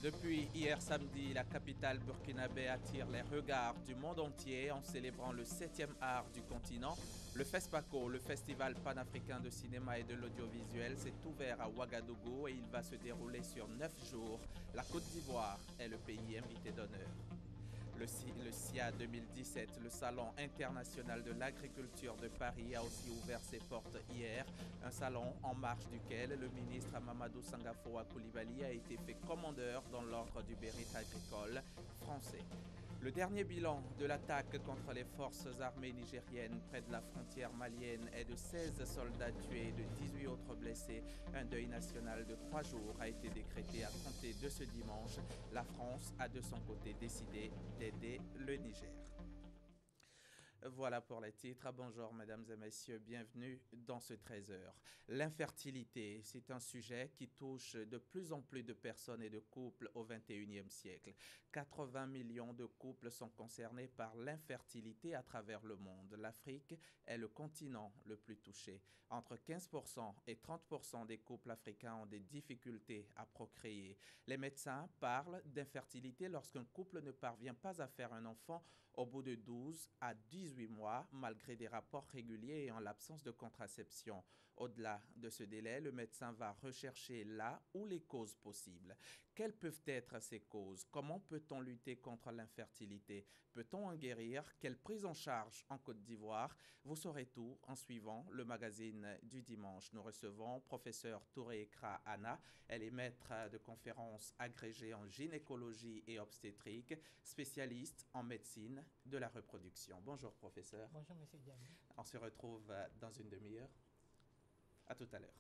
Depuis hier samedi, la capitale burkinabé attire les regards du monde entier en célébrant le 7e art du continent. Le FESPACO, le Festival panafricain de cinéma et de l'audiovisuel, s'est ouvert à Ouagadougou et il va se dérouler sur 9 jours. La Côte d'Ivoire est le pays invité d'honneur. Le SIA 2017, le Salon international de l'agriculture de Paris, a aussi ouvert ses portes hier. Un salon en marge duquel le ministre Mamadou Sangafoa Coulibaly a été fait commandeur dans l'ordre du mérite agricole français. Le dernier bilan de l'attaque contre les forces armées nigériennes près de la frontière malienne est de 16 soldats tués et de 18 autres blessés. Un deuil national de 3 jours a été décrété à compter de ce dimanche. La France a de son côté décidé d'aider le Niger. Voilà pour les titres. Bonjour mesdames et messieurs, bienvenue dans ce 13h. L'infertilité, c'est un sujet qui touche de plus en plus de personnes et de couples au XXIe siècle. 80 millions de couples sont concernés par l'infertilité à travers le monde. L'Afrique est le continent le plus touché. Entre 15% et 30% des couples africains ont des difficultés à procréer. Les médecins parlent d'infertilité lorsqu'un couple ne parvient pas à faire un enfant au bout de 12 à 18 mois, malgré des rapports réguliers et en l'absence de contraception. Au-delà de ce délai, le médecin va rechercher là où les causes possibles. Quelles peuvent être ces causes? Comment peut-on lutter contre l'infertilité? Peut-on en guérir? Quelle prise en charge en Côte d'Ivoire? Vous saurez tout en suivant le magazine du dimanche. Nous recevons professeur Touré Ekra Anna. Elle est maître de conférences agrégée en gynécologie et obstétrique, spécialiste en médecine de la reproduction. Bonjour professeur. Bonjour monsieur Diaby. On se retrouve dans une demi-heure. À tout à l'heure.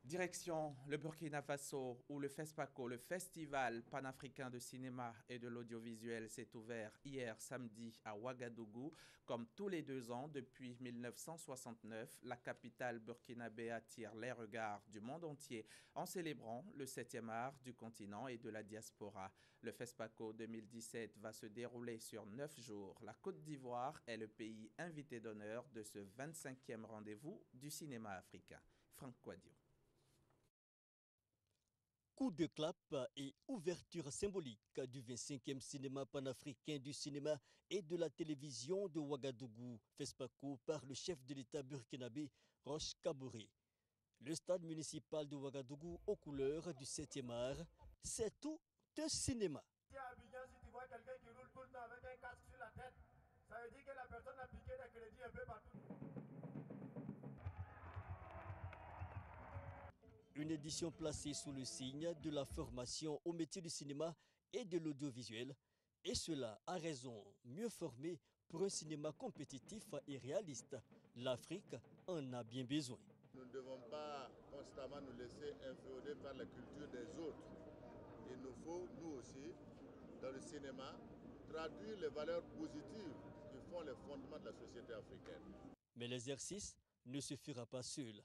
Direction le Burkina Faso, où le FESPACO, le Festival panafricain de cinéma et de l'audiovisuel, s'est ouvert hier samedi à Ouagadougou. Comme tous les 2 ans depuis 1969, la capitale burkinabé attire les regards du monde entier en célébrant le 7e art du continent et de la diaspora. Le FESPACO 2017 va se dérouler sur 9 jours. La Côte d'Ivoire est le pays invité d'honneur de ce 25e rendez-vous du cinéma africain. Franck Quadio. Coup de clap et ouverture symbolique du 25e cinéma panafricain du cinéma et de la télévision de Ouagadougou, FESPACO, par le chef de l'État burkinabé, Roch Kaboré. Le stade municipal de Ouagadougou aux couleurs du 7e art, c'est tout un cinéma. Si à Abidjan, si tu vois quelqu'un qui roule tout le temps avec un casque sur la tête, ça veut dire que la personne a piqué des crédits un peu partout. Une édition placée sous le signe de la formation au métier du cinéma et de l'audiovisuel, et cela a raison, mieux formé pour un cinéma compétitif et réaliste. L'Afrique en a bien besoin. Nous ne devons pas constamment nous laisser inféoder par la culture des autres. Il nous faut, nous aussi, dans le cinéma, traduire les valeurs positives qui font les fondements de la société africaine. Mais l'exercice ne se fera pas seul.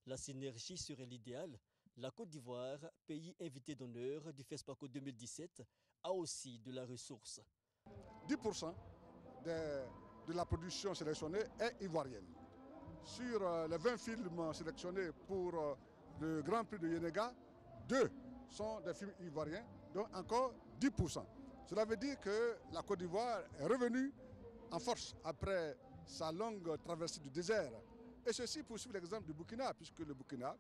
La synergie serait l'idéal. La Côte d'Ivoire, pays invité d'honneur du FESPACO 2017, a aussi de la ressource. 10% de la production sélectionnée est ivoirienne. Sur les 20 films sélectionnés pour le Grand Prix de Yenega, 2 sont des films ivoiriens, donc encore 10%. Cela veut dire que la Côte d'Ivoire est revenue en force après sa longue traversée du désert. Et ceci poursuit l'exemple du Burkina, puisque le Burkina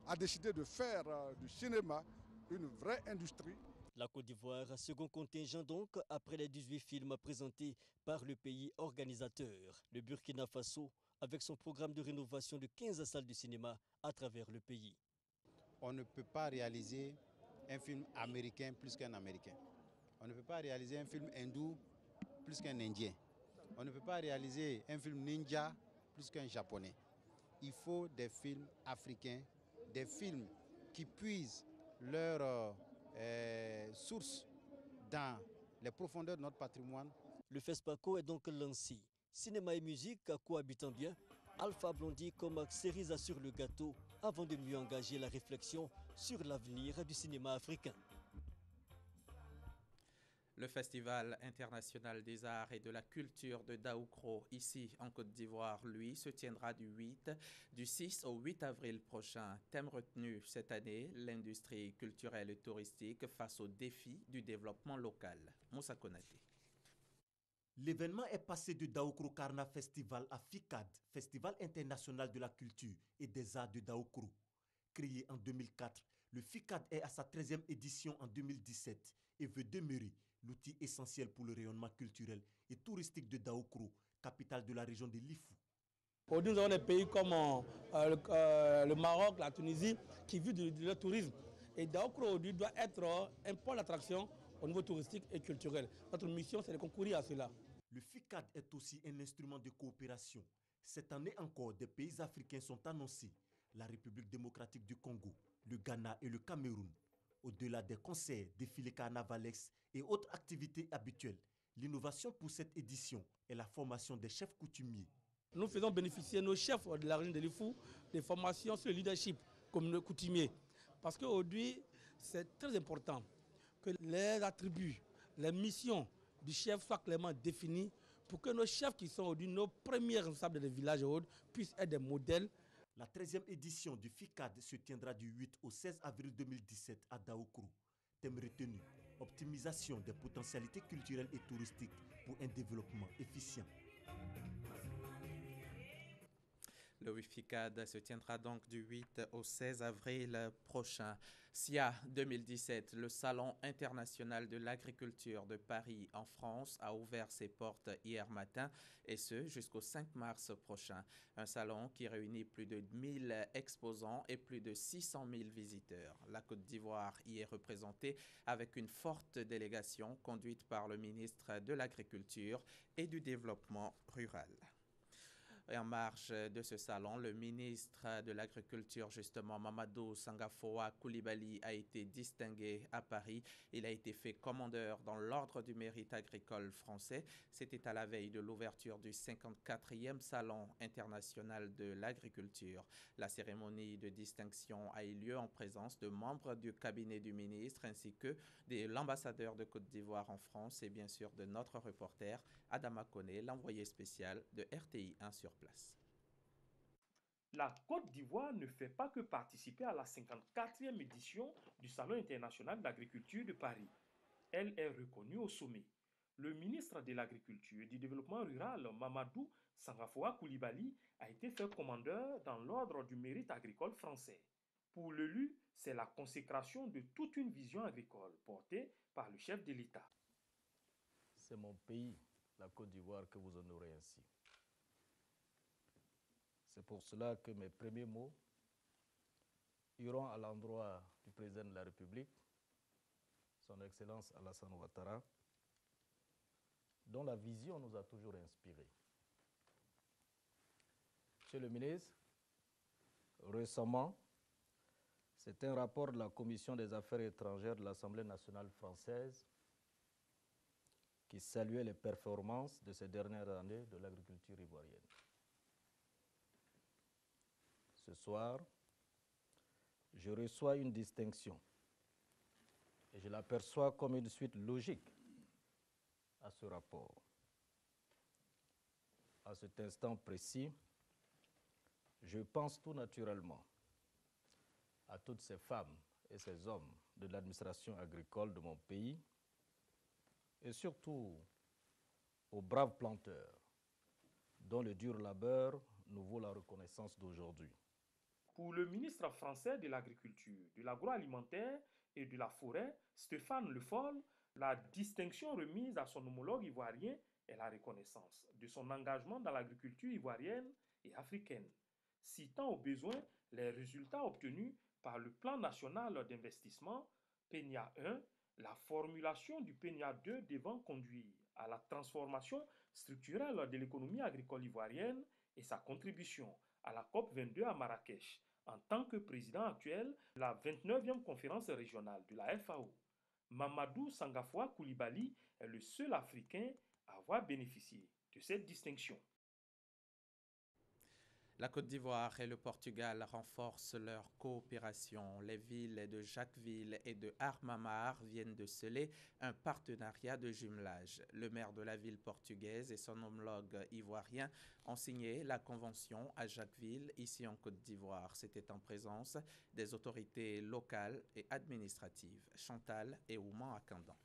a décidé de faire du cinéma une vraie industrie. La Côte d'Ivoire, second contingent donc, après les 18 films présentés par le pays organisateur. Le Burkina Faso, avec son programme de rénovation de 15 salles de cinéma à travers le pays. On ne peut pas réaliser un film américain plus qu'un Américain. On ne peut pas réaliser un film hindou plus qu'un Indien. On ne peut pas réaliser un film ninja plus qu'un Japonais. Il faut des films africains, des films qui puisent leur source dans les profondeurs de notre patrimoine. Le FESPACO est donc lancé. Cinéma et musique cohabitant bien. Alpha Blondy comme cerise sur le gâteau avant de mieux engager la réflexion sur l'avenir du cinéma africain. Le Festival international des arts et de la culture de Daoukro, ici en Côte d'Ivoire, lui, se tiendra du 6 au 8 avril prochain. Thème retenu cette année, l'industrie culturelle et touristique face aux défis du développement local. Moussa Konaté. L'événement est passé de Daoukro Karna Festival à FICAD, Festival international de la culture et des arts de Daoukro. Créé en 2004, le FICAD est à sa 13e édition en 2017 et veut demeurer l'outil essentiel pour le rayonnement culturel et touristique de Daoukro, capitale de la région de Lifou. Aujourd'hui, nous avons des pays comme le Maroc, la Tunisie, qui vivent de leur tourisme. Et Daoukro aujourd'hui doit être un pôle d'attraction au niveau touristique et culturel. Notre mission, c'est de concourir à cela. Le FICAD est aussi un instrument de coopération. Cette année encore, des pays africains sont annoncés. La République démocratique du Congo, le Ghana et le Cameroun. Au-delà des concerts, défilés carnavalesques et autres activités habituelles, l'innovation pour cette édition est la formation des chefs coutumiers. Nous faisons bénéficier nos chefs de la région de Lifou des formations sur le leadership comme nos coutumiers. Parce qu'aujourd'hui, c'est très important que les attributs, les missions du chef soient clairement définies pour que nos chefs qui sont aujourd'hui nos premiers responsables des villages et autres puissent être des modèles. La 13e édition du FICAD se tiendra du 8 au 16 avril 2017 à Daoukro. Thème retenu, optimisation des potentialités culturelles et touristiques pour un développement efficient. Le FICAD se tiendra donc du 8 au 16 avril prochain. SIA 2017, le Salon international de l'agriculture de Paris en France, a ouvert ses portes hier matin et ce jusqu'au 5 mars prochain. Un salon qui réunit plus de 1000 exposants et plus de 600 000 visiteurs. La Côte d'Ivoire y est représentée avec une forte délégation conduite par le ministre de l'Agriculture et du Développement rural. Et en marge de ce salon, le ministre de l'Agriculture, justement, Mamadou Sangafoa Koulibaly, a été distingué à Paris. Il a été fait commandeur dans l'Ordre du mérite agricole français. C'était à la veille de l'ouverture du 54e Salon international de l'agriculture. La cérémonie de distinction a eu lieu en présence de membres du cabinet du ministre ainsi que de l'ambassadeur de Côte d'Ivoire en France et bien sûr de notre reporter Adama Koné, l'envoyé spécial de RTI 1 sur place. La Côte d'Ivoire ne fait pas que participer à la 54e édition du Salon international de l'agriculture de Paris. Elle est reconnue au sommet. Le ministre de l'Agriculture et du Développement rural, Mamadou Sangafoa Koulibaly, a été fait commandeur dans l'Ordre du mérite agricole français. Pour l'élu, c'est la consécration de toute une vision agricole portée par le chef de l'État. C'est mon pays, la Côte d'Ivoire, que vous honorez ainsi. C'est pour cela que mes premiers mots iront à l'endroit du président de la République, son Excellence Alassane Ouattara, dont la vision nous a toujours inspirés. Monsieur le ministre, récemment, c'est un rapport de la Commission des Affaires étrangères de l'Assemblée nationale française qui saluait les performances de ces dernières années de l'agriculture ivoirienne. Ce soir, je reçois une distinction et je l'aperçois comme une suite logique à ce rapport. À cet instant précis, je pense tout naturellement à toutes ces femmes et ces hommes de l'administration agricole de mon pays et surtout aux braves planteurs dont le dur labeur nous vaut la reconnaissance d'aujourd'hui. Pour le ministre français de l'Agriculture, de l'Agroalimentaire et de la Forêt, Stéphane Le Foll, la distinction remise à son homologue ivoirien est la reconnaissance de son engagement dans l'agriculture ivoirienne et africaine, citant au besoin les résultats obtenus par le plan national d'investissement PENIA 1, la formulation du PENIA 2 devant conduire à la transformation structurelle de l'économie agricole ivoirienne et sa contribution à la COP22 à Marrakech en tant que président actuel de la 29e conférence régionale de la FAO. Mamadou Sangafoa Koulibaly est le seul Africain à avoir bénéficié de cette distinction. La Côte d'Ivoire et le Portugal renforcent leur coopération. Les villes de Jacquesville et de Armamar viennent de sceller un partenariat de jumelage. Le maire de la ville portugaise et son homologue ivoirien ont signé la convention à Jacquesville, ici en Côte d'Ivoire. C'était en présence des autorités locales et administratives. Chantal et Ouman Akandan.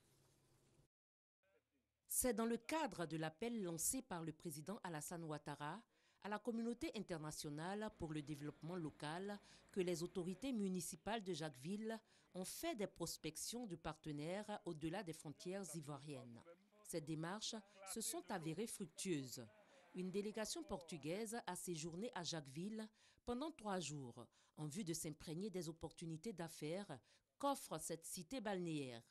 C'est dans le cadre de l'appel lancé par le président Alassane Ouattara à la communauté internationale pour le développement local que les autorités municipales de Jacquesville ont fait des prospections de partenaires au-delà des frontières ivoiriennes. Ces démarches se sont avérées fructueuses. Une délégation portugaise a séjourné à Jacquesville pendant 3 jours en vue de s'imprégner des opportunités d'affaires qu'offre cette cité balnéaire.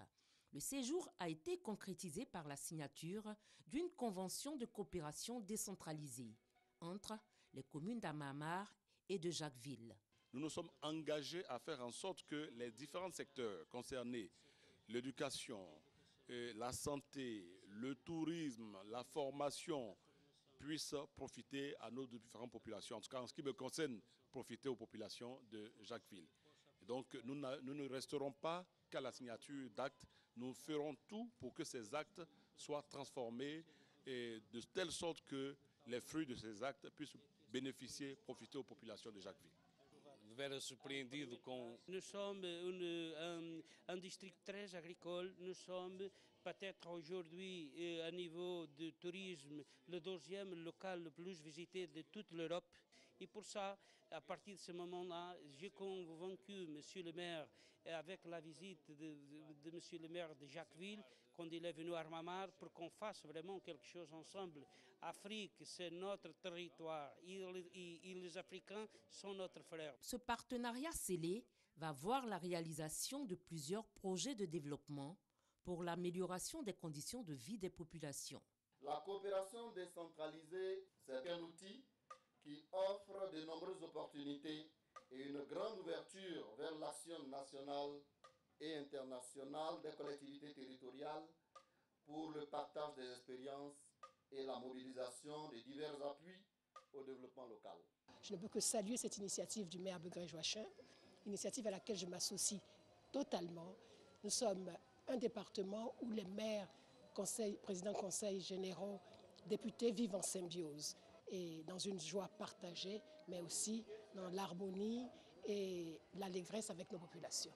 Le séjour a été concrétisé par la signature d'une convention de coopération décentralisée entre les communes d'Armamar et de Jacquesville. Nous nous sommes engagés à faire en sorte que les différents secteurs concernés, l'éducation, la santé, le tourisme, la formation, puissent profiter à nos différentes populations. En tout cas, en ce qui me concerne, profiter aux populations de Jacquesville. Et donc, nous ne resterons pas qu'à la signature d'actes. Nous ferons tout pour que ces actes soient transformés et de telle sorte que les fruits de ces actes puissent bénéficier, profiter aux populations de Jacquesville. Nous sommes un district très agricole. Nous sommes peut-être aujourd'hui, à niveau de tourisme, le 2e local le plus visité de toute l'Europe. Et pour ça, à partir de ce moment-là, j'ai convaincu Monsieur le maire, avec la visite de Monsieur le maire de Jacquesville, quand il est venu à Armamar, pour qu'on fasse vraiment quelque chose ensemble. Afrique, c'est notre territoire et les Africains sont notre frère. Ce partenariat scellé va voir la réalisation de plusieurs projets de développement pour l'amélioration des conditions de vie des populations. La coopération décentralisée, c'est un outil qui offre de nombreuses opportunités et une grande ouverture vers l'action nationale et internationale des collectivités territoriales pour le partage des expériences et la mobilisation des divers appuis au développement local. Je ne peux que saluer cette initiative du maire Begré-Joachim, initiative à laquelle je m'associe totalement. Nous sommes un département où les maires, présidents conseils généraux, députés vivent en symbiose et dans une joie partagée, mais aussi dans l'harmonie et l'allégresse avec nos populations.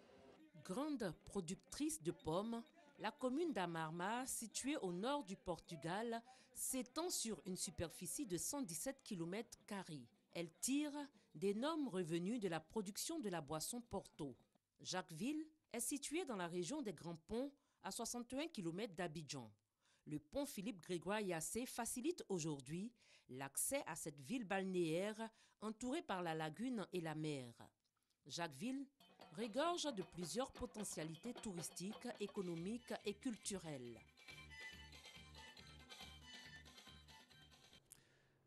Grande productrice de pommes, la commune d'Armamar, située au nord du Portugal, s'étend sur une superficie de 117 km². Elle tire d'énormes revenus de la production de la boisson Porto. Jacquesville est située dans la région des Grands Ponts, à 61 km d'Abidjan. Le pont Philippe-Grégoire-Yassé facilite aujourd'hui l'accès à cette ville balnéaire entourée par la lagune et la mer. Jacquesville regorge de plusieurs potentialités touristiques, économiques et culturelles.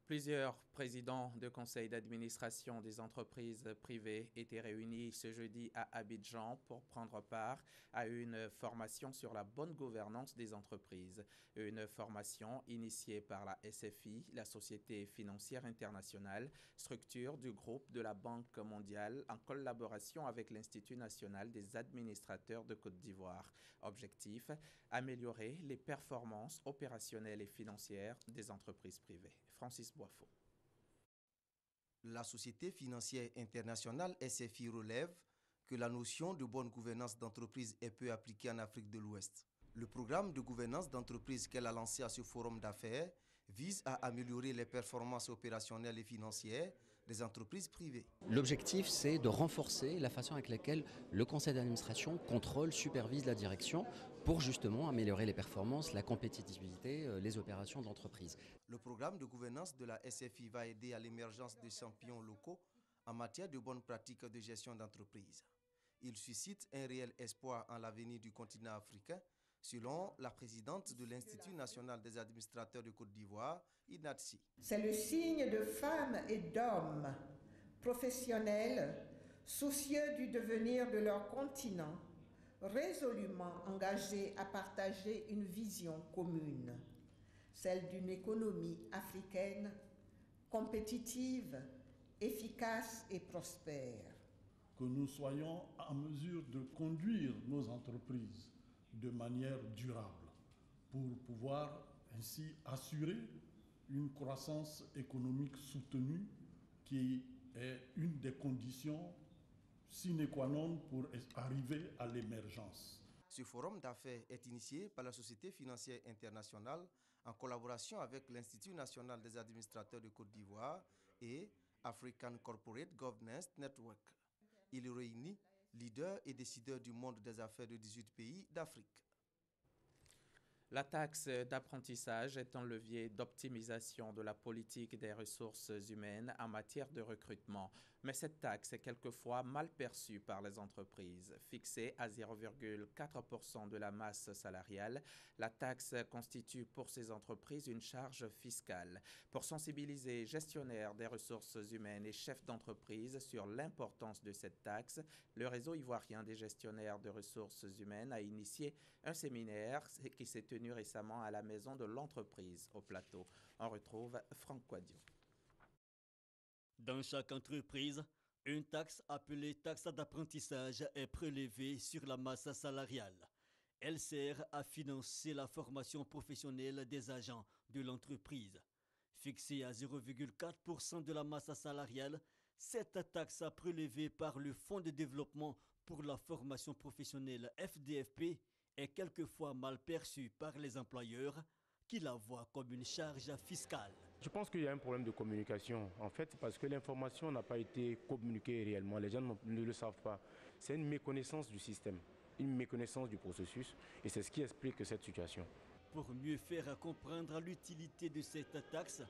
Plusieurs présidents de conseils d'administration des entreprises privées étaient réunis ce jeudi à Abidjan pour prendre part à une formation sur la bonne gouvernance des entreprises. Une formation initiée par la SFI, la Société financière internationale, structure du groupe de la Banque mondiale en collaboration avec l'Institut national des administrateurs de Côte d'Ivoire. Objectif, améliorer les performances opérationnelles et financières des entreprises privées. Francis Boifo. La Société financière internationale SFI relève que la notion de bonne gouvernance d'entreprise est peu appliquée en Afrique de l'Ouest. Le programme de gouvernance d'entreprise qu'elle a lancé à ce forum d'affaires vise à améliorer les performances opérationnelles et financières des entreprises privées. L'objectif, c'est de renforcer la façon avec laquelle le conseil d'administration contrôle, supervise la direction pour justement améliorer les performances, la compétitivité, les opérations d'entreprise. Le programme de gouvernance de la SFI va aider à l'émergence de champions locaux en matière de bonnes pratiques de gestion d'entreprise. Il suscite un réel espoir en l'avenir du continent africain, selon la présidente de l'Institut national des administrateurs de Côte d'Ivoire, INADSI. C'est le signe de femmes et d'hommes professionnels, soucieux du devenir de leur continent, résolument engagés à partager une vision commune, celle d'une économie africaine compétitive efficace et prospère. Que nous soyons en mesure de conduire nos entreprises de manière durable pour pouvoir ainsi assurer une croissance économique soutenue qui est une des conditions sine qua non pour arriver à l'émergence. Ce forum d'affaires est initié par la Société financière internationale en collaboration avec l'Institut national des administrateurs de Côte d'Ivoire et African Corporate Governance Network. Il réunit leaders et décideurs du monde des affaires de 18 pays d'Afrique. La taxe d'apprentissage est un levier d'optimisation de la politique des ressources humaines en matière de recrutement. Mais cette taxe est quelquefois mal perçue par les entreprises. Fixée à 0,4% de la masse salariale, la taxe constitue pour ces entreprises une charge fiscale. Pour sensibiliser gestionnaires des ressources humaines et chefs d'entreprise sur l'importance de cette taxe, le réseau ivoirien des gestionnaires de ressources humaines a initié un séminaire qui s'est tenu récemment à la maison de l'entreprise au Plateau. On retrouve Franck Quadio. Dans chaque entreprise, une taxe appelée taxe d'apprentissage est prélevée sur la masse salariale. Elle sert à financer la formation professionnelle des agents de l'entreprise. Fixée à 0,4% de la masse salariale, cette taxe prélevée par le Fonds de développement pour la formation professionnelle FDFP est quelquefois mal perçue par les employeurs qui la voient comme une charge fiscale. Je pense qu'il y a un problème de communication, en fait, parce que l'information n'a pas été communiquée réellement. Les gens ne le savent pas. C'est une méconnaissance du système, une méconnaissance du processus, et c'est ce qui explique cette situation. Pour mieux faire comprendre l'utilité de cette taxe,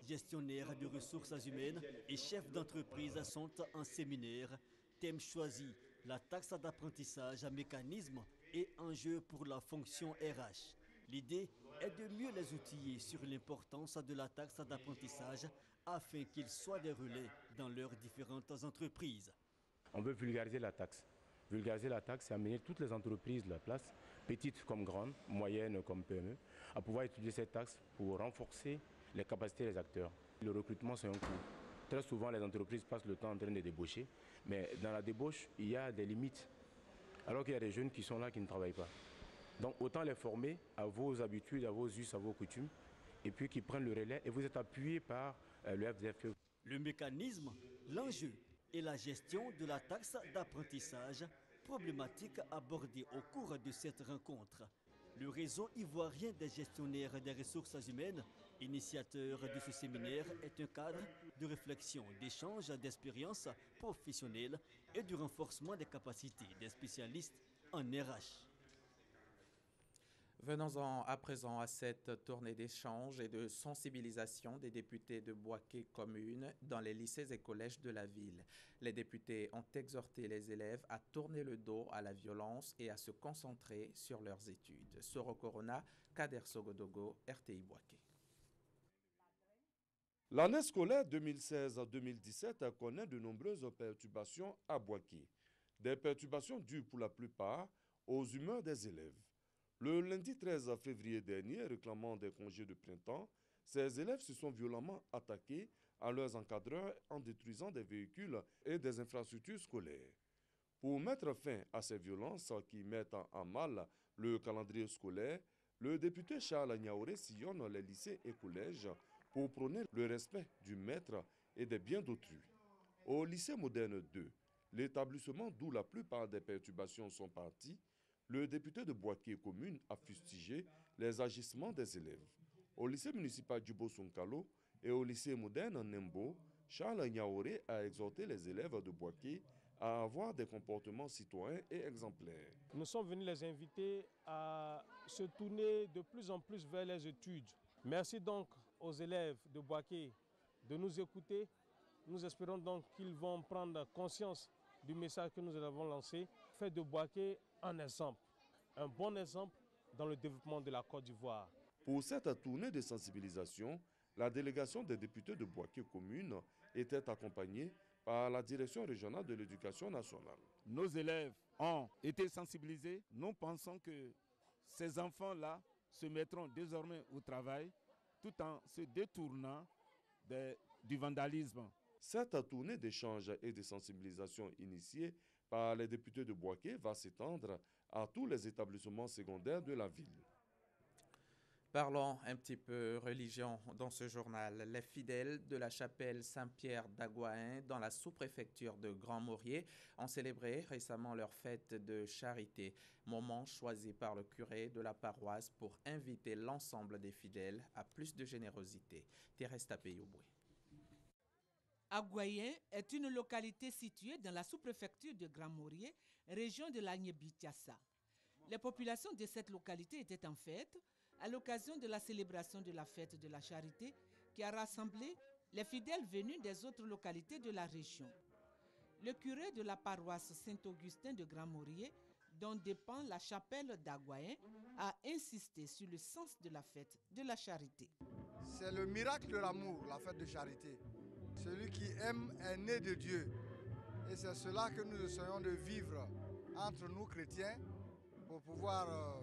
gestionnaires de ressources humaines et chefs d'entreprise sont en séminaire. Thème choisi, la taxe d'apprentissage, mécanisme et enjeux pour la fonction RH. L'idée est de mieux les outiller sur l'importance de la taxe d'apprentissage afin qu'ils soient des relais dans leurs différentes entreprises. On veut vulgariser la taxe. Vulgariser la taxe, c'est amener toutes les entreprises de la place, petites comme grandes, moyennes comme PME, à pouvoir utiliser cette taxe pour renforcer les capacités des acteurs. Le recrutement, c'est un coût. Très souvent, les entreprises passent le temps en train de débaucher, mais dans la débauche, il y a des limites. Alors qu'il y a des jeunes qui sont là, qui ne travaillent pas. Donc autant les former à vos habitudes, à vos us, à vos coutumes, et puis qu'ils prennent le relais, et vous êtes appuyé par le FDFP. Le mécanisme, l'enjeu et la gestion de la taxe d'apprentissage, problématique abordée au cours de cette rencontre. Le réseau ivoirien des gestionnaires des ressources humaines, initiateur de ce séminaire, est un cadre de réflexion, d'échange d'expériences professionnelles et du renforcement des capacités des spécialistes en RH. Venons-en à présent à cette tournée d'échange et de sensibilisation des députés de Bouaké commune dans les lycées et collèges de la ville. Les députés ont exhorté les élèves à tourner le dos à la violence et à se concentrer sur leurs études. Soro Corona, Kader Sogodogo, RTI Bouaké. L'année scolaire 2016-2017 connaît de nombreuses perturbations à Bouaké. Des perturbations dues pour la plupart aux humeurs des élèves. Le lundi 13 février dernier, réclamant des congés de printemps, ces élèves se sont violemment attaqués à leurs encadreurs en détruisant des véhicules et des infrastructures scolaires. Pour mettre fin à ces violences qui mettent en mal le calendrier scolaire, le député Charles Niaouré sillonne les lycées et collèges pour prôner le respect du maître et des biens d'autrui. Au lycée moderne 2, l'établissement d'où la plupart des perturbations sont parties, le député de Bouaké commune a fustigé les agissements des élèves. Au lycée municipal Djubo Sonkalo et au lycée moderne Nembo, Charles Niaouré a exhorté les élèves de Bouaké à avoir des comportements citoyens et exemplaires. Nous sommes venus les inviter à se tourner de plus en plus vers les études. Merci donc aux élèves de Bouaké de nous écouter. Nous espérons donc qu'ils vont prendre conscience du message que nous avons lancé. Fait de Bouaké un exemple, un bon exemple dans le développement de la Côte d'Ivoire. Pour cette tournée de sensibilisation, la délégation des députés de Bouaké commune était accompagnée par la direction régionale de l'éducation nationale. Nos élèves ont été sensibilisés. Nous pensons que ces enfants-là se mettront désormais au travail tout en se détournant du vandalisme. Cette tournée d'échange et de sensibilisation initiée par les députés de Bouaké va s'étendre à tous les établissements secondaires de la ville. Parlons un petit peu religion dans ce journal. Les fidèles de la chapelle Saint-Pierre d'Aguain dans la sous-préfecture de Grand-Maurier ont célébré récemment leur fête de charité, moment choisi par le curé de la paroisse pour inviter l'ensemble des fidèles à plus de générosité. Thérèse Tapé-Youboué. Aguayen est une localité située dans la sous-préfecture de Grand-Maurier, région de l'Agnébitiassa. Les populations de cette localité étaient en fête à l'occasion de la célébration de la fête de la charité qui a rassemblé les fidèles venus des autres localités de la région. Le curé de la paroisse Saint-Augustin de Grand-Maurier, dont dépend la chapelle d'Aguayen, a insisté sur le sens de la fête de la charité. C'est le miracle de l'amour, la fête de charité. Celui qui aime est né de Dieu. Et c'est cela que nous essayons de vivre entre nous chrétiens pour pouvoir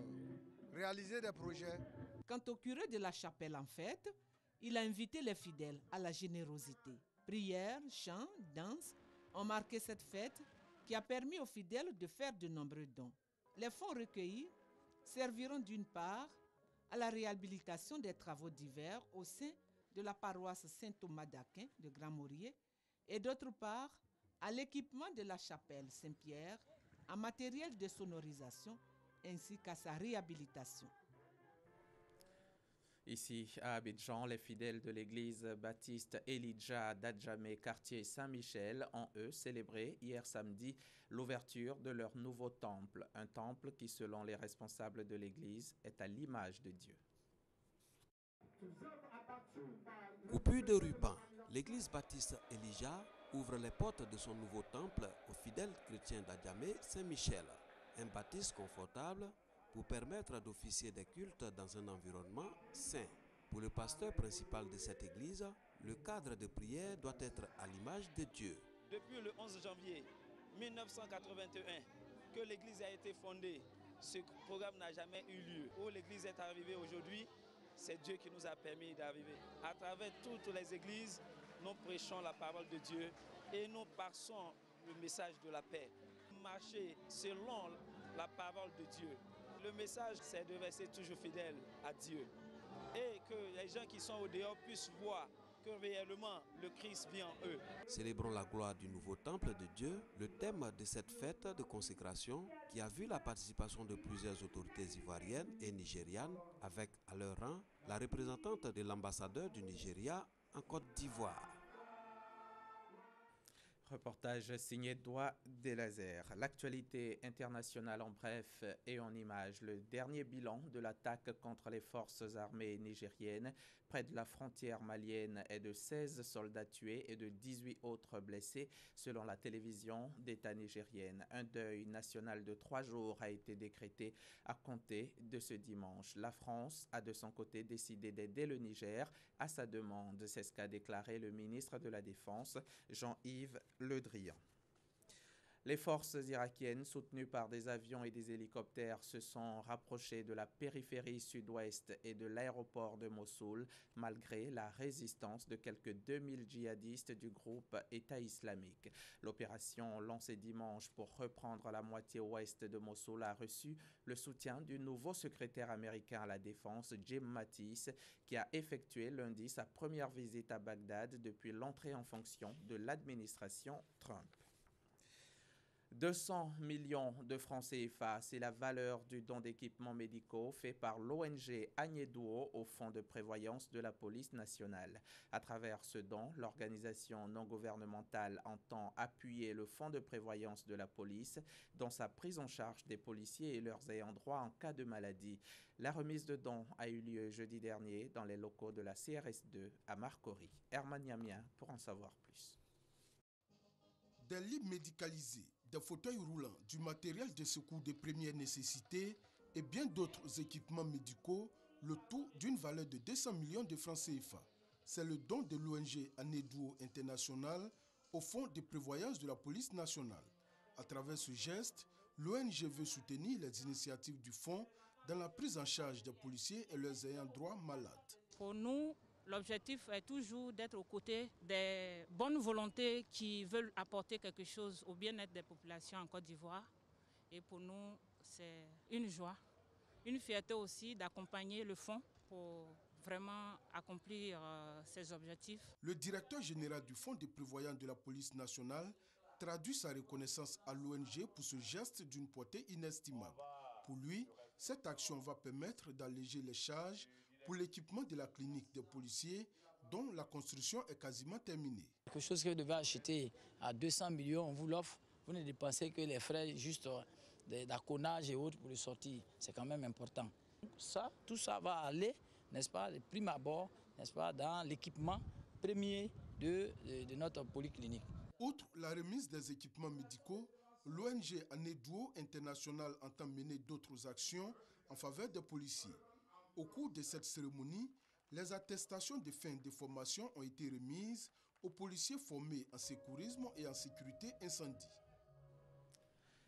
réaliser des projets. Quant au curé de la chapelle en fête, il a invité les fidèles à la générosité. Prières, chants, danses ont marqué cette fête qui a permis aux fidèles de faire de nombreux dons. Les fonds recueillis serviront d'une part à la réhabilitation des travaux divers au sein de la paroisse Saint-Thomas d'Aquin de Grand-Maurier et d'autre part à l'équipement de la chapelle Saint-Pierre en matériel de sonorisation ainsi qu'à sa réhabilitation. Ici à Abidjan, les fidèles de l'église baptiste Elijah d'Adjamé, quartier Saint-Michel, ont eux célébré hier samedi l'ouverture de leur nouveau temple, un temple qui, selon les responsables de l'église, est à l'image de Dieu. Coupure de ruban, l'église baptiste Elijah ouvre les portes de son nouveau temple aux fidèles chrétiens d'Adjamé Saint-Michel. Un baptiste confortable pour permettre d'officier des cultes dans un environnement sain. Pour le pasteur principal de cette église, le cadre de prière doit être à l'image de Dieu. Depuis le 11 janvier 1981 que l'église a été fondée, ce programme n'a jamais eu lieu. Où l'église est arrivée aujourd'hui, c'est Dieu qui nous a permis d'arriver. À travers toutes les églises, nous prêchons la parole de Dieu et nous passons le message de la paix. Marcher selon la parole de Dieu. Le message, c'est de rester toujours fidèle à Dieu. Et que les gens qui sont au dehors puissent voir que réellement le Christ vit en eux. Célébrons la gloire du nouveau temple de Dieu, le thème de cette fête de consécration qui a vu la participation de plusieurs autorités ivoiriennes et nigérianes avec à leur rang la représentante de l'ambassadeur du Nigeria en Côte d'Ivoire. Reportage signé Doigt des Lasers. L'actualité internationale en bref et en images. Le dernier bilan de l'attaque contre les forces armées nigériennes près de la frontière malienne est de 16 soldats tués et de 18 autres blessés selon la télévision d'État nigérienne. Un deuil national de 3 jours a été décrété à compter de ce dimanche. La France a de son côté décidé d'aider le Niger à sa demande. C'est ce qu'a déclaré le ministre de la Défense, Jean-Yves Le Drian. Les forces irakiennes, soutenues par des avions et des hélicoptères, se sont rapprochées de la périphérie sud-ouest et de l'aéroport de Mossoul, malgré la résistance de quelques 2000 djihadistes du groupe État islamique. L'opération lancée dimanche pour reprendre la moitié ouest de Mossoul a reçu le soutien du nouveau secrétaire américain à la Défense, Jim Mattis, qui a effectué lundi sa première visite à Bagdad depuis l'entrée en fonction de l'administration Trump. 200 millions de francs CFA, c'est la valeur du don d'équipements médicaux fait par l'ONG Agneduo au Fonds de prévoyance de la police nationale. À travers ce don, l'organisation non gouvernementale entend appuyer le Fonds de prévoyance de la police dans sa prise en charge des policiers et leurs ayants droit en cas de maladie. La remise de dons a eu lieu jeudi dernier dans les locaux de la CRS2 à Marcory. Herman Yamien pour en savoir plus. Des lits médicalisés, des fauteuils roulants, du matériel de secours de première nécessité et bien d'autres équipements médicaux, le tout d'une valeur de 200 millions de francs CFA. C'est le don de l'ONG Agneduo International au Fonds de prévoyance de la police nationale. À travers ce geste, l'ONG veut soutenir les initiatives du fonds dans la prise en charge des policiers et leurs ayants droit malades. Pour nous, L'objectif est toujours d'être aux côtés des bonnes volontés qui veulent apporter quelque chose au bien-être des populations en Côte d'Ivoire. Et pour nous, c'est une joie, une fierté aussi d'accompagner le fonds pour vraiment accomplir ses objectifs. Le directeur général du Fonds de prévoyance de la police nationale traduit sa reconnaissance à l'ONG pour ce geste d'une portée inestimable. Pour lui, cette action va permettre d'alléger les charges pour l'équipement de la clinique des policiers dont la construction est quasiment terminée. Quelque chose que vous devez acheter à 200 millions, on vous l'offre, vous ne dépensez que les frais juste d'accolage et autres pour le sortir. C'est quand même important. Tout ça va aller, n'est-ce pas, de prime abord, n'est-ce pas, dans l'équipement premier de notre polyclinique. Outre la remise des équipements médicaux, l'ONG Aneduo International entend mener d'autres actions en faveur des policiers. Au cours de cette cérémonie, les attestations de fin de formation ont été remises aux policiers formés en secourisme et en sécurité incendie.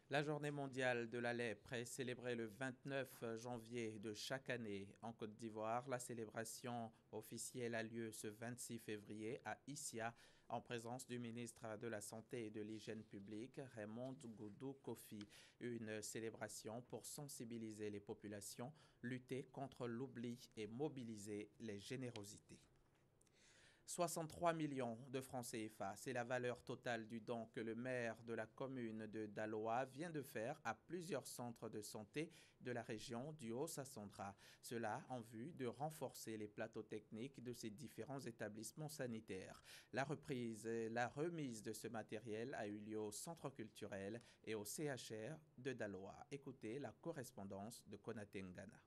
La journée mondiale de la lèpre est célébrée le 29 janvier de chaque année en Côte d'Ivoire. La célébration officielle a lieu ce 26 février à Issia en présence du ministre de la Santé et de l'Hygiène publique, Raymond Goudou Kofi. Une célébration pour sensibiliser les populations, lutter contre l'oubli et mobiliser les générosités. 63 millions de francs CFA, c'est la valeur totale du don que le maire de la commune de Daloa vient de faire à plusieurs centres de santé de la région du Haut-Sassandra. Cela en vue de renforcer les plateaux techniques de ces différents établissements sanitaires. La remise de ce matériel a eu lieu au centre culturel et au CHR de Daloa. Écoutez la correspondance de Konaté Ngana.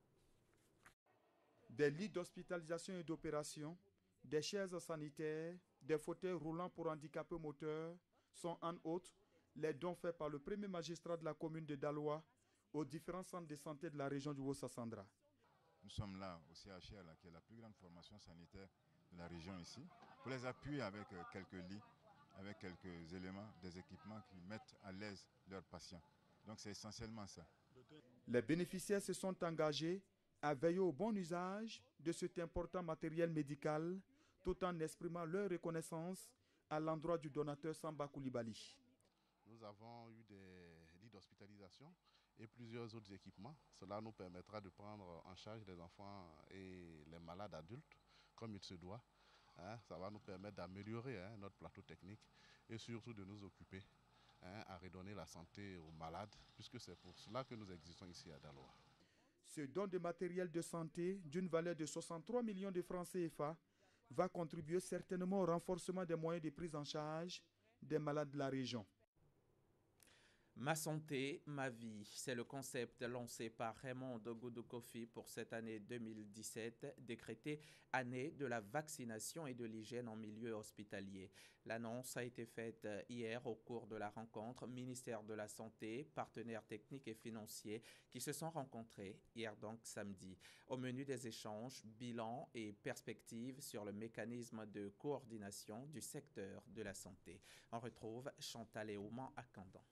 Des lits d'hospitalisation et d'opération, des chaises sanitaires, des fauteuils roulants pour handicapés moteurs sont en autres les dons faits par le premier magistrat de la commune de Daloa aux différents centres de santé de la région du Haut-Sassandra. Nous sommes là au CHR, qui est la plus grande formation sanitaire de la région ici, pour les appuyer avec quelques lits, avec quelques éléments, des équipements qui mettent à l'aise leurs patients. Donc c'est essentiellement ça. Les bénéficiaires se sont engagés à veiller au bon usage de cet important matériel médical, tout en exprimant leur reconnaissance à l'endroit du donateur Samba Koulibaly. Nous avons eu des lits d'hospitalisation et plusieurs autres équipements. Cela nous permettra de prendre en charge les enfants et les malades adultes comme il se doit. Ça va nous permettre d'améliorer notre plateau technique et surtout de nous occuper à redonner la santé aux malades, puisque c'est pour cela que nous existons ici à Daloa. Ce don de matériel de santé d'une valeur de 63 millions de francs CFA va contribuer certainement au renforcement des moyens de prise en charge des malades de la région. Ma santé, ma vie, c'est le concept lancé par Raymond Goudou Kofi pour cette année 2017, décrétée année de la vaccination et de l'hygiène en milieu hospitalier. L'annonce a été faite hier au cours de la rencontre ministère de la Santé, partenaires techniques et financiers qui se sont rencontrés hier donc samedi. Au menu des échanges, bilan et perspectives sur le mécanisme de coordination du secteur de la santé. On retrouve Chantal Eouman à Candan.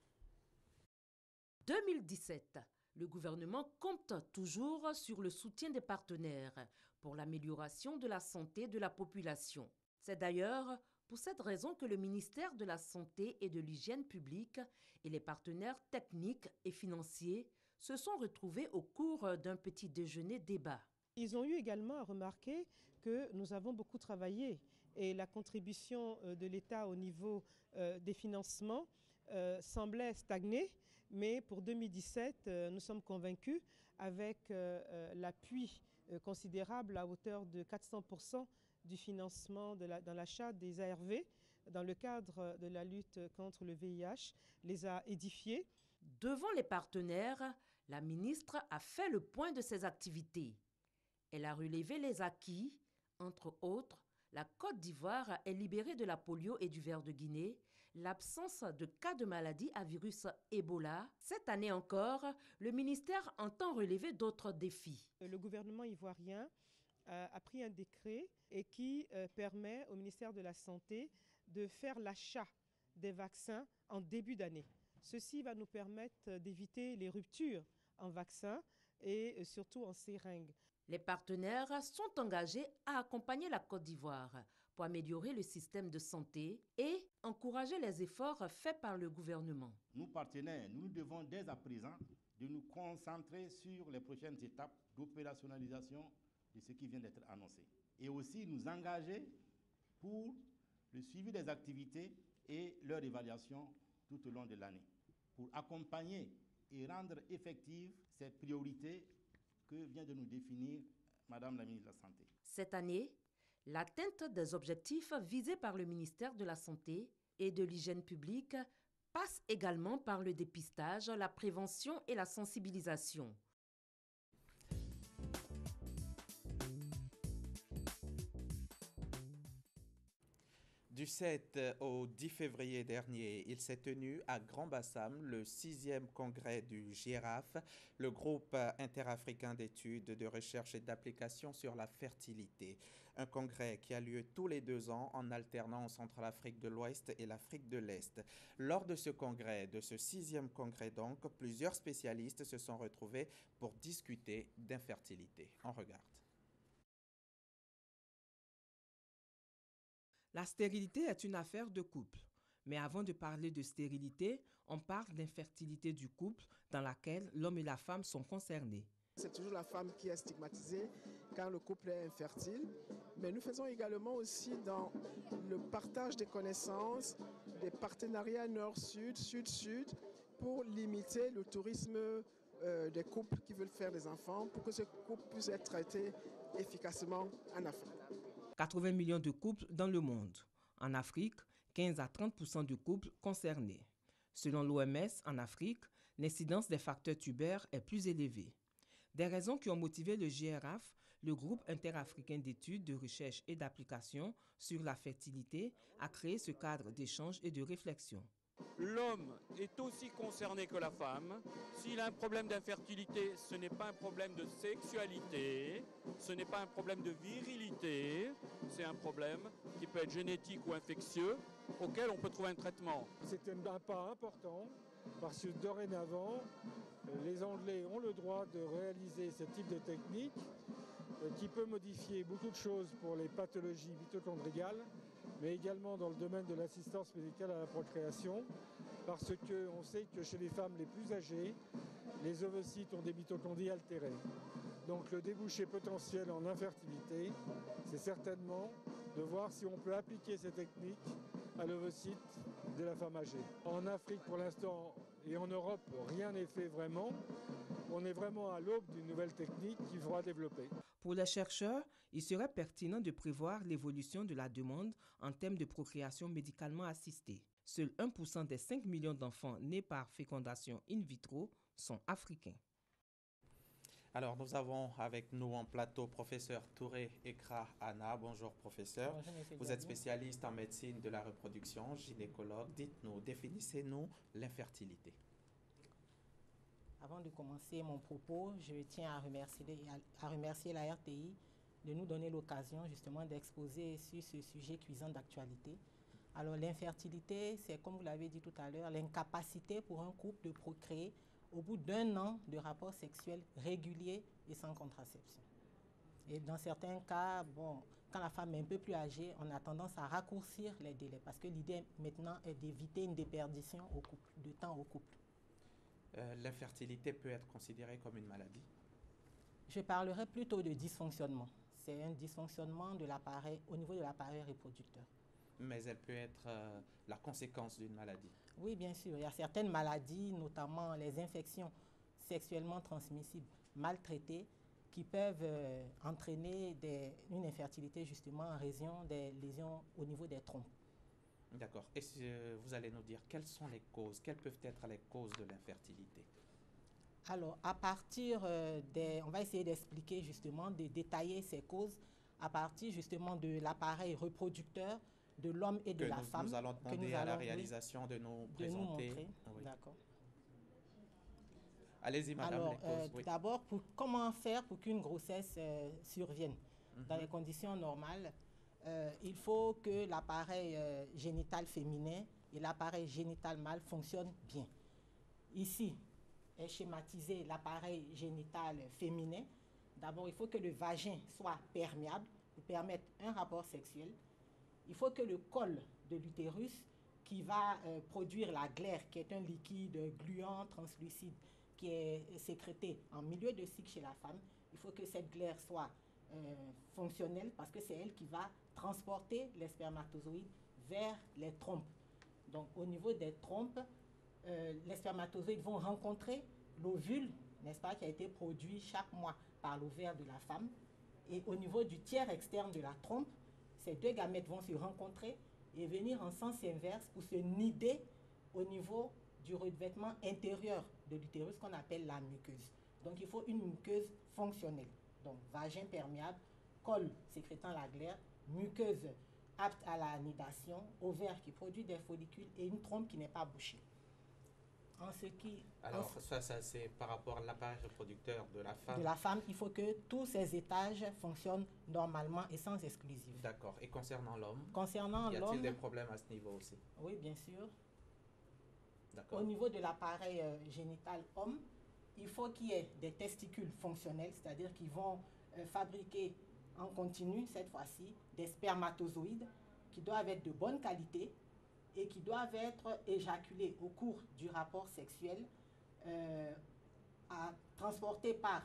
2017, le gouvernement compte toujours sur le soutien des partenaires pour l'amélioration de la santé de la population. C'est d'ailleurs pour cette raison que le ministère de la Santé et de l'Hygiène publique et les partenaires techniques et financiers se sont retrouvés au cours d'un petit déjeuner débat. Ils ont eu également à remarquer que nous avons beaucoup travaillé et la contribution de l'État au niveau des financements semblait stagner. Mais pour 2017, nous sommes convaincus, avec l'appui considérable à hauteur de 400% du financement dans l'achat des ARV, dans le cadre de la lutte contre le VIH, les a édifiés. Devant les partenaires, la ministre a fait le point de ses activités. Elle a relevé les acquis, entre autres, la Côte d'Ivoire est libérée de la polio et du ver de Guinée, l'absence de cas de maladie à virus Ebola. Cette année encore, le ministère entend relever d'autres défis. Le gouvernement ivoirien a pris un décret et qui permet au ministère de la Santé de faire l'achat des vaccins en début d'année. Ceci va nous permettre d'éviter les ruptures en vaccins et surtout en seringues. Les partenaires sont engagés à accompagner la Côte d'Ivoire pour améliorer le système de santé et encourager les efforts faits par le gouvernement. Nous partenaires, nous devons dès à présent de nous concentrer sur les prochaines étapes d'opérationnalisation de ce qui vient d'être annoncé. Et aussi nous engager pour le suivi des activités et leur évaluation tout au long de l'année, pour accompagner et rendre effectives ces priorités que vient de nous définir Madame la ministre de la Santé. Cette année, l'atteinte des objectifs visés par le ministère de la Santé et de l'Hygiène publique passe également par le dépistage, la prévention et la sensibilisation. Du 7 au 10 février dernier, il s'est tenu à Grand-Bassam le 6e congrès du GIRAF, le groupe interafricain d'études, de recherche et d'application sur la fertilité. Un congrès qui a lieu tous les 2 ans en alternance entre l'Afrique de l'Ouest et l'Afrique de l'Est. Lors de ce congrès, de ce 6e congrès donc, plusieurs spécialistes se sont retrouvés pour discuter d'infertilité. On regarde. La stérilité est une affaire de couple. Mais avant de parler de stérilité, on parle d'infertilité du couple dans laquelle l'homme et la femme sont concernés. C'est toujours la femme qui est stigmatisée quand le couple est infertile. Mais nous faisons également aussi dans le partage des connaissances, des partenariats nord-sud, sud-sud, pour limiter le tourisme des couples qui veulent faire des enfants, pour que ce couple puisse être traité efficacement en Afrique. 80 millions de couples dans le monde. En Afrique, 15 à 30% de couples concernés. Selon l'OMS, en Afrique, l'incidence des facteurs tubaires est plus élevée. Des raisons qui ont motivé le GIRAF, le groupe interafricain d'études, de recherche et d'application sur la fertilité, à créer ce cadre d'échange et de réflexion. L'homme est aussi concerné que la femme. S'il a un problème d'infertilité, ce n'est pas un problème de sexualité, ce n'est pas un problème de virilité, c'est un problème qui peut être génétique ou infectieux, auquel on peut trouver un traitement. C'est un pas important parce que dorénavant, les Anglais ont le droit de réaliser ce type de technique qui peut modifier beaucoup de choses pour les pathologies mitochondriales, mais également dans le domaine de l'assistance médicale à la procréation, parce qu'on sait que chez les femmes les plus âgées, les ovocytes ont des mitochondries altérées. Donc le débouché potentiel en infertilité, c'est certainement de voir si on peut appliquer ces techniques à l'ovocyte de la femme âgée. En Afrique, pour l'instant, et en Europe, rien n'est fait vraiment. On est vraiment à l'aube d'une nouvelle technique qu'il faudra développer. Pour les chercheurs, il serait pertinent de prévoir l'évolution de la demande en termes de procréation médicalement assistée. Seul 1% des 5 millions d'enfants nés par fécondation in vitro sont africains. Alors, nous avons avec nous en plateau professeur Touré Ekra Anna. Bonjour professeur. Bonjour, vous êtes spécialiste en médecine de la reproduction, gynécologue. Dites-nous, définissez-nous l'infertilité. Avant de commencer mon propos, je tiens à remercier la RTI de nous donner l'occasion justement d'exposer sur ce sujet cuisant d'actualité. Alors l'infertilité, c'est comme vous l'avez dit tout à l'heure, l'incapacité pour un couple de procréer au bout d'1 an de rapports sexuels réguliers et sans contraception. Et dans certains cas, bon, quand la femme est un peu plus âgée, on a tendance à raccourcir les délais parce que l'idée maintenant est d'éviter une déperdition au couple, de temps au couple. L'infertilité peut être considérée comme une maladie? Je parlerai plutôt de dysfonctionnement. C'est un dysfonctionnement de l'appareil, au niveau de l'appareil reproducteur. Mais elle peut être la conséquence d'une maladie? Oui, bien sûr. Il y a certaines maladies, notamment les infections sexuellement transmissibles mal traitées, qui peuvent entraîner une infertilité justement en raison des lésions au niveau des trompes. D'accord. Et vous allez nous dire quelles sont les causes, quelles peuvent être les causes de l'infertilité? Alors, à partir on va essayer d'expliquer justement, de détailler ces causes à partir justement de l'appareil reproducteur de l'homme et de la femme. Nous allons demander à la réalisation de nous présenter. Nous montrer. Oui. D'accord. Allez-y, madame. Alors, les causes, oui. d'abord, comment faire pour qu'une grossesse survienne? Dans les conditions normales, il faut que l'appareil génital féminin et l'appareil génital mâle fonctionnent bien. Ici est schématisé l'appareil génital féminin D'abord, il faut que le vagin soit perméable pour permettre un rapport sexuel. Il faut que le col de l'utérus, qui va produire la glaire, qui est un liquide gluant, translucide, qui est sécrété en milieu de cycle chez la femme, il faut que cette glaire soit fonctionnelle parce que c'est elle qui va transporter les spermatozoïdes vers les trompes. Donc, au niveau des trompes, les spermatozoïdes vont rencontrer l'ovule, n'est-ce pas, qui a été produit chaque mois par l'ovaire de la femme. Et au niveau du tiers externe de la trompe, ces deux gamètes vont se rencontrer et venir en sens inverse pour se nider au niveau du revêtement intérieur de l'utérus qu'on appelle la muqueuse. Donc, il faut une muqueuse fonctionnelle. Donc, vagin perméable, col sécrétant la glaire, muqueuse apte à la nidation, ovaire qui produit des follicules et une trompe qui n'est pas bouchée. Alors, ça c'est par rapport à l'appareil reproducteur de la femme. De la femme, il faut que tous ces étages fonctionnent normalement et sans exclusif. D'accord. Et concernant l'homme? Concernant l'homme... Y a-t-il des problèmes à ce niveau aussi? Oui, bien sûr. D'accord. Au niveau de l'appareil génital homme, il faut qu'il y ait des testicules fonctionnels, c'est-à-dire qu'ils vont fabriquer en continu, cette fois-ci, des spermatozoïdes qui doivent être de bonne qualité et qui doivent être éjaculés au cours du rapport sexuel, transportés par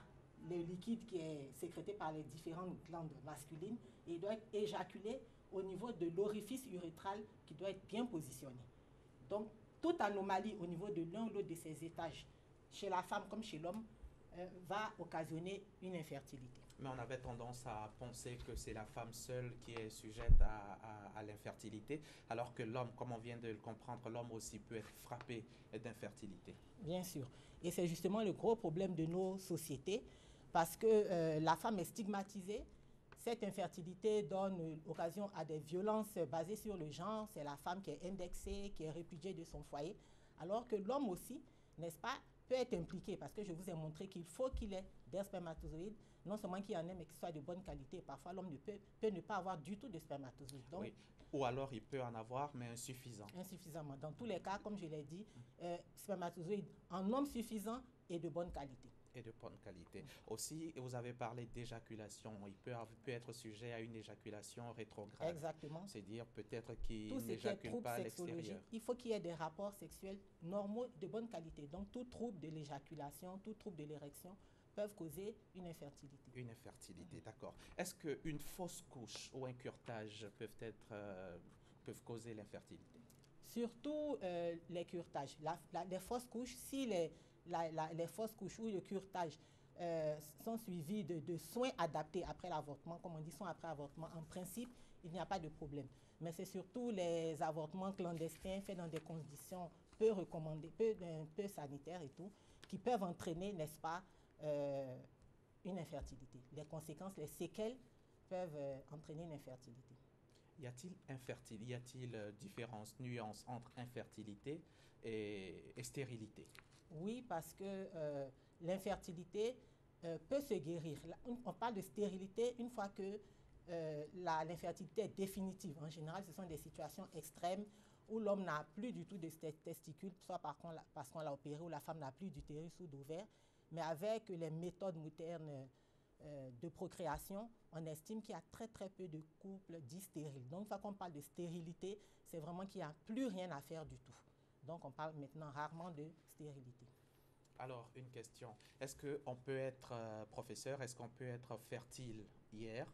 le liquide qui est sécrété par les différentes glandes masculines, et il doit être éjaculé au niveau de l'orifice urétral qui doit être bien positionné. Donc, toute anomalie au niveau de l'un ou l'autre de ces étages, chez la femme comme chez l'homme, va occasionner une infertilité. Mais on avait tendance à penser que c'est la femme seule qui est sujette à l'infertilité, alors que l'homme, comme on vient de le comprendre, l'homme aussi peut être frappé d'infertilité. Bien sûr. Et c'est justement le gros problème de nos sociétés, parce que la femme est stigmatisée. Cette infertilité donne occasion à des violences basées sur le genre. C'est la femme qui est indexée, qui est répudiée de son foyer, alors que l'homme aussi, n'est-ce pas, peut être impliqué, parce que je vous ai montré qu'il faut qu'il ait des spermatozoïdes, non seulement qu'il y en ait, mais qu'ils soient de bonne qualité. Parfois, l'homme peut ne pas avoir du tout de spermatozoïdes. Donc, oui. Ou alors, il peut en avoir, mais insuffisant. Insuffisamment. Dans tous les cas, comme je l'ai dit, spermatozoïdes en nombre suffisant et de bonne qualité. Et de bonne qualité. Aussi, vous avez parlé d'éjaculation. Il peut être sujet à une éjaculation rétrograde. Exactement. C'est-à-dire peut-être qu'il n'éjacule pas à l'extérieur. Il faut qu'il y ait des rapports sexuels normaux de bonne qualité. Donc, tout trouble de l'éjaculation, tout trouble de l'érection peuvent causer une infertilité. Une infertilité, d'accord. Est-ce qu'une fausse couche ou un curetage peuvent causer l'infertilité? Surtout les curetages. Les fausses couches, si les fausses couches ou le curetage sont suivis de soins adaptés après l'avortement, comme on dit, soins après avortement, en principe, il n'y a pas de problème. Mais c'est surtout les avortements clandestins faits dans des conditions peu recommandées, peu sanitaires et tout, qui peuvent entraîner, n'est-ce pas, une infertilité. Les conséquences, les séquelles peuvent entraîner une infertilité. Y a-t-il différence, nuance entre infertilité et stérilité? Oui, parce que l'infertilité peut se guérir. On parle de stérilité une fois que l'infertilité est définitive. En général, ce sont des situations extrêmes où l'homme n'a plus du tout de testicules, soit parce qu'on l'a opéré, ou la femme n'a plus d'utérus ou d'ovaire. Mais avec les méthodes modernes de procréation, on estime qu'il y a très très peu de couples dits stériles. Donc, une fois qu'on parle de stérilité, c'est vraiment qu'il n'y a plus rien à faire du tout. Donc, on parle maintenant rarement de stérilité. Alors, une question. Est-ce qu'on peut être professeur, est-ce qu'on peut être fertile hier,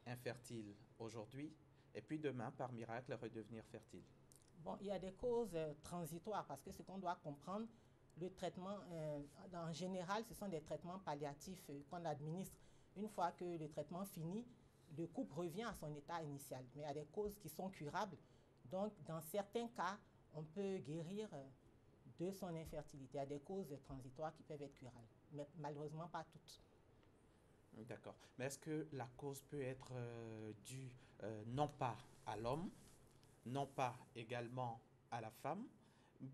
infertile aujourd'hui, et puis demain, par miracle, redevenir fertile? Bon, il y a des causes transitoires, parce que ce qu'on doit comprendre, le traitement, en général, ce sont des traitements palliatifs qu'on administre. Une fois que le traitement finit, le couple revient à son état initial. Mais il y a des causes qui sont curables. Donc, dans certains cas, on peut guérir de son infertilité. Il y a des causes transitoires qui peuvent être curables, mais malheureusement pas toutes. D'accord. Mais est-ce que la cause peut être due non pas à l'homme, non pas également à la femme,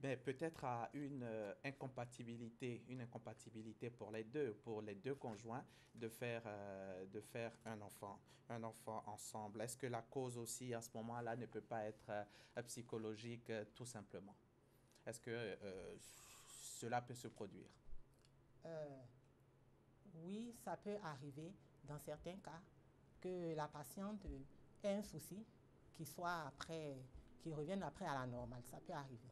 mais peut-être à une incompatibilité pour les deux conjoints de faire un enfant ensemble? Est-ce que la cause aussi à ce moment-là ne peut pas être psychologique tout simplement? Est-ce que cela peut se produire? Oui, ça peut arriver dans certains cas que la patiente ait un souci qui revienne après à la normale. Ça peut arriver.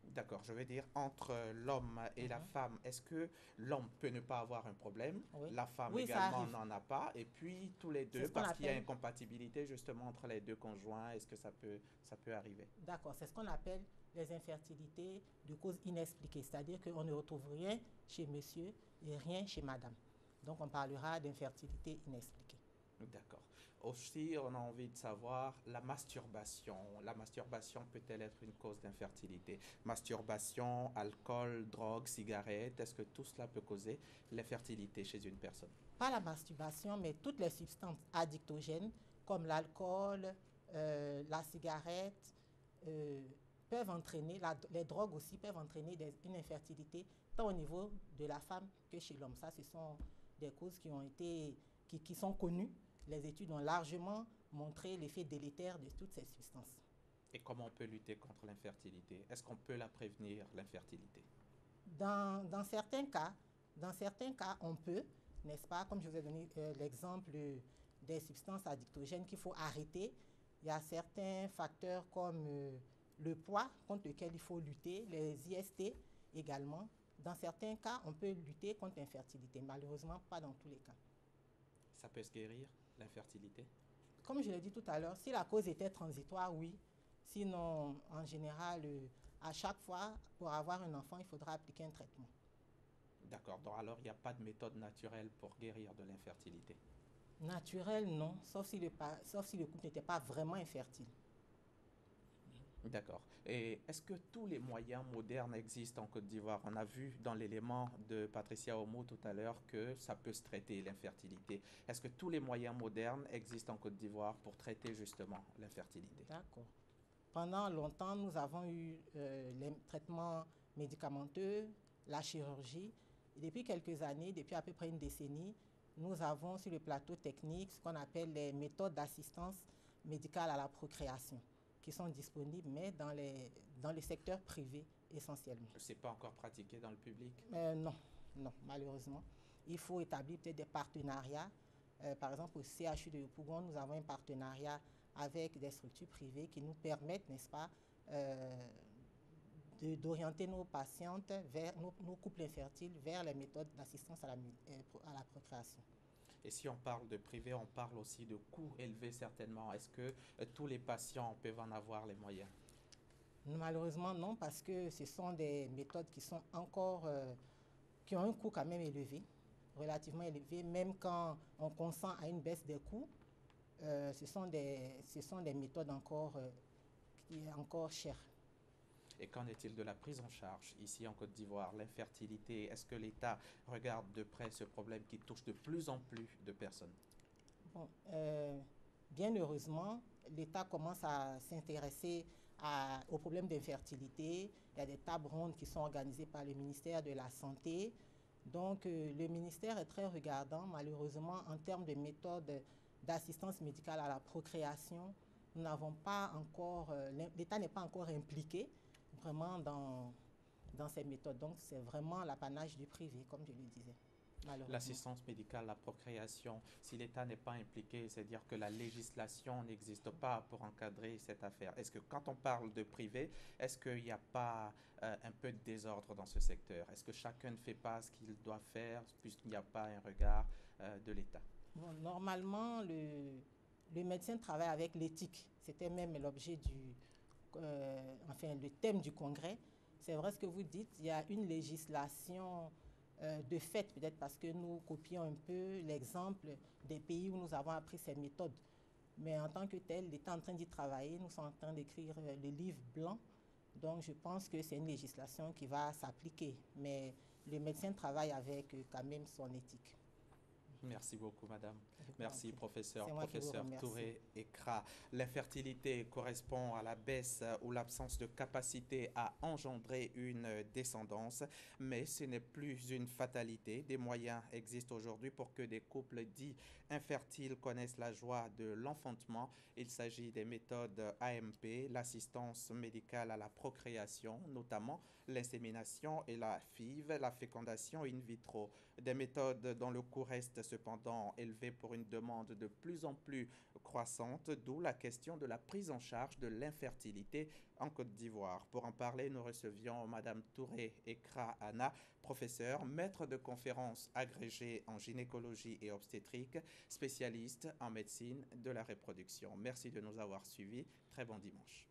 D'accord, je veux dire, entre l'homme et la femme, est-ce que l'homme peut ne pas avoir un problème, la femme également n'en a pas, et puis tous les deux, parce qu'il y a une incompatibilité justement entre les deux conjoints, est-ce que ça peut arriver? D'accord, c'est ce qu'on appelle les infertilités de cause inexpliquée, c'est-à-dire qu'on ne retrouve rien chez monsieur et rien chez madame. Donc on parlera d'infertilité inexpliquée. D'accord. Aussi, on a envie de savoir la masturbation. La masturbation peut-elle être une cause d'infertilité? Masturbation, alcool, drogue, cigarette, est-ce que tout cela peut causer l'infertilité chez une personne? Pas la masturbation, mais toutes les substances addictogènes, comme l'alcool, la cigarette, peuvent entraîner, les drogues aussi peuvent entraîner une infertilité, tant au niveau de la femme que chez l'homme. Ça, ce sont des causes qui sont connues. Les études ont largement montré l'effet délétère de toutes ces substances. Et comment on peut lutter contre l'infertilité? Est-ce qu'on peut la prévenir, l'infertilité? Dans certains cas, on peut, n'est-ce pas? Comme je vous ai donné l'exemple des substances addictogènes qu'il faut arrêter. Il y a certains facteurs comme le poids contre lequel il faut lutter, les IST également. Dans certains cas, on peut lutter contre l'infertilité. Malheureusement, pas dans tous les cas. Ça peut se guérir, l'infertilité? Comme je l'ai dit tout à l'heure, si la cause était transitoire, oui. Sinon, en général, à chaque fois, pour avoir un enfant, il faudra appliquer un traitement. D'accord. Donc alors, il n'y a pas de méthode naturelle pour guérir de l'infertilité? Naturelle, non, sauf si le couple n'était pas vraiment infertile. D'accord. Et est-ce que tous les moyens modernes existent en Côte d'Ivoire? On a vu dans l'élément de Patricia Omo tout à l'heure que ça peut se traiter, l'infertilité. Est-ce que tous les moyens modernes existent en Côte d'Ivoire pour traiter justement l'infertilité? D'accord. Pendant longtemps, nous avons eu les traitements médicamenteux, la chirurgie. Et depuis quelques années, depuis à peu près une décennie, nous avons sur le plateau technique ce qu'on appelle les méthodes d'assistance médicale à la procréation, qui sont disponibles, mais dans le secteur privé essentiellement. Ce n'est pas encore pratiqué dans le public? Non, malheureusement. Il faut établir peut-être des partenariats. Par exemple, au CHU de Yopougon, nous avons un partenariat avec des structures privées qui nous permettent, n'est-ce pas, d'orienter nos patientes, vers nos couples infertiles, vers les méthodes d'assistance à la procréation. Et si on parle de privé, on parle aussi de coûts élevés certainement. Est-ce que tous les patients peuvent en avoir les moyens? Malheureusement, non, parce que ce sont des méthodes qui sont encore, qui ont un coût quand même élevé, relativement élevé, même quand on consent à une baisse des coûts. Ce sont des méthodes qui sont encore chères. Et qu'en est-il de la prise en charge ici en Côte d'Ivoire? L'infertilité, est-ce que l'État regarde de près ce problème qui touche de plus en plus de personnes? Bon, bien heureusement, l'État commence à s'intéresser aux problèmes d'infertilité. Il y a des tables rondes qui sont organisées par le ministère de la Santé. Donc, le ministère est très regardant. Malheureusement, en termes de méthodes d'assistance médicale à la procréation, nous n'avons pas encore, l'État n'est pas encore impliqué vraiment dans ces méthodes. Donc, c'est vraiment l'apanage du privé, comme je le disais. L'assistance médicale à la procréation, si l'État n'est pas impliqué, c'est-à-dire que la législation n'existe pas pour encadrer cette affaire. Est-ce que quand on parle de privé, est-ce qu'il n'y a pas un peu de désordre dans ce secteur? Est-ce que chacun ne fait pas ce qu'il doit faire puisqu'il n'y a pas un regard de l'État? Bon, normalement, le médecin travaille avec l'éthique. C'était même l'objet le thème du congrès. C'est vrai ce que vous dites, il y a une législation de fait, peut-être parce que nous copions un peu l'exemple des pays où nous avons appris ces méthodes. Mais en tant que tel, l'État est en train d'y travailler. Nous sommes en train d'écrire le livre blanc. Donc, je pense que c'est une législation qui va s'appliquer. Mais le médecin travaille avec quand même son éthique. Merci beaucoup, madame. Merci, professeur remercie. Touré Ekra. L'infertilité correspond à la baisse ou l'absence de capacité à engendrer une descendance, mais ce n'est plus une fatalité. Des moyens existent aujourd'hui pour que des couples dits infertiles connaissent la joie de l'enfantement. Il s'agit des méthodes AMP, l'assistance médicale à la procréation, notamment l'insémination et la FIV, la fécondation in vitro. Des méthodes dont le coût reste cependant élevé pour une demande de plus en plus croissante, d'où la question de la prise en charge de l'infertilité en Côte d'Ivoire. Pour en parler, nous recevions Madame Touré Ekra Anna, professeure, maître de conférences agrégée en gynécologie et obstétrique, spécialiste en médecine de la reproduction. Merci de nous avoir suivis. Très bon dimanche.